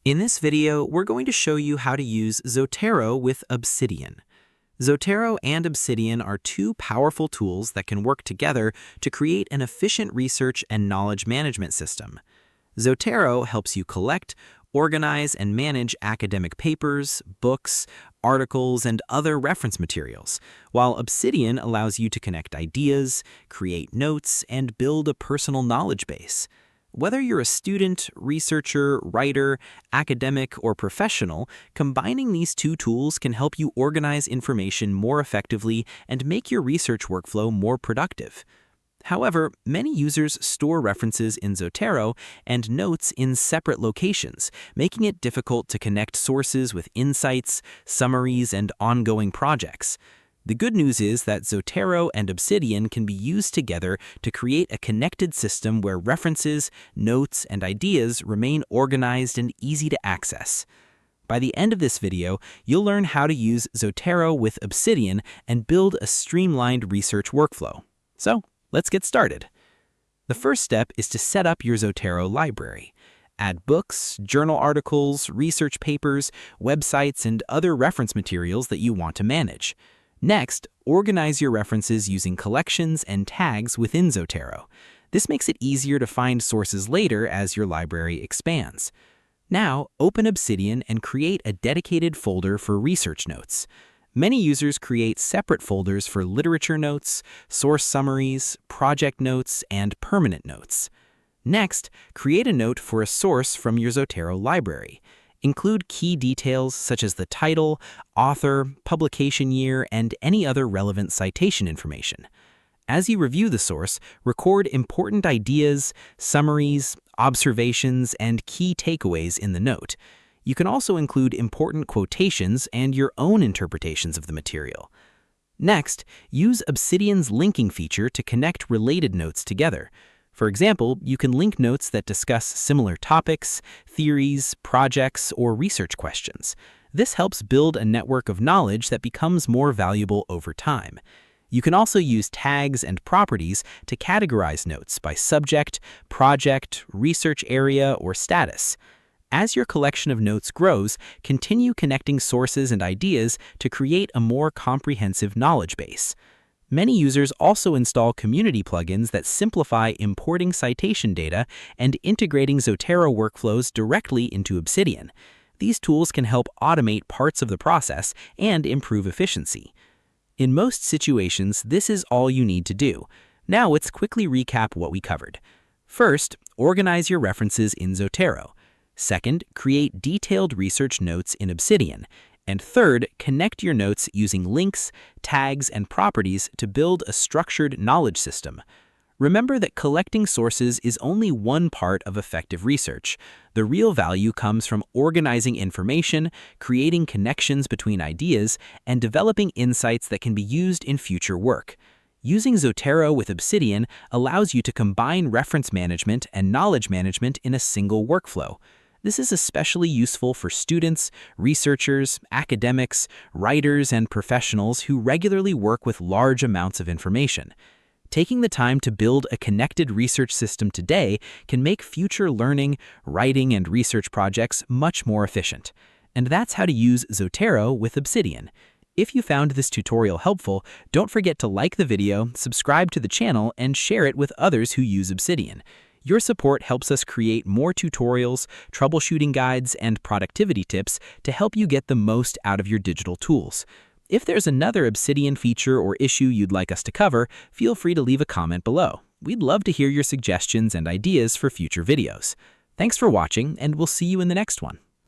In this video, we're going to show you how to use Zotero with Obsidian. Zotero and Obsidian are two powerful tools that can work together to create an efficient research and knowledge management system. Zotero helps you collect, organize, and manage academic papers, books, articles, and other reference materials, while Obsidian allows you to connect ideas, create notes, and build a personal knowledge base. Whether you're a student, researcher, writer, academic, or professional, combining these two tools can help you organize information more effectively and make your research workflow more productive. However, many users store references in Zotero and notes in separate locations, making it difficult to connect sources with insights, summaries, and ongoing projects. The good news is that Zotero and Obsidian can be used together to create a connected system where references, notes, and ideas remain organized and easy to access. By the end of this video, you'll learn how to use Zotero with Obsidian and build a streamlined research workflow. So, let's get started. The first step is to set up your Zotero library. Add books, journal articles, research papers, websites, and other reference materials that you want to manage. Next, organize your references using collections and tags within Zotero. This makes it easier to find sources later as your library expands. Now, open Obsidian and create a dedicated folder for research notes. Many users create separate folders for literature notes, source summaries, project notes, and permanent notes. Next, create a note for a source from your Zotero library. Include key details such as the title, author, publication year, and any other relevant citation information. As you review the source, record important ideas, summaries, observations, and key takeaways in the note. You can also include important quotations and your own interpretations of the material. Next, use Obsidian's linking feature to connect related notes together. For example, you can link notes that discuss similar topics, theories, projects, or research questions. This helps build a network of knowledge that becomes more valuable over time. You can also use tags and properties to categorize notes by subject, project, research area, or status. As your collection of notes grows, continue connecting sources and ideas to create a more comprehensive knowledge base. Many users also install community plugins that simplify importing citation data and integrating Zotero workflows directly into Obsidian. These tools can help automate parts of the process and improve efficiency. In most situations, this is all you need to do. Now let's quickly recap what we covered. First, organize your references in Zotero. Second, create detailed research notes in Obsidian. And third, connect your notes using links, tags, and properties to build a structured knowledge system. Remember that collecting sources is only one part of effective research. The real value comes from organizing information, creating connections between ideas, and developing insights that can be used in future work. Using Zotero with Obsidian allows you to combine reference management and knowledge management in a single workflow. This is especially useful for students, researchers, academics, writers, and professionals who regularly work with large amounts of information. Taking the time to build a connected research system today can make future learning, writing, and research projects much more efficient. And that's how to use Zotero with Obsidian. If you found this tutorial helpful, don't forget to like the video, subscribe to the channel, and share it with others who use Obsidian. Your support helps us create more tutorials, troubleshooting guides, and productivity tips to help you get the most out of your digital tools. If there's another Obsidian feature or issue you'd like us to cover, feel free to leave a comment below. We'd love to hear your suggestions and ideas for future videos. Thanks for watching, and we'll see you in the next one.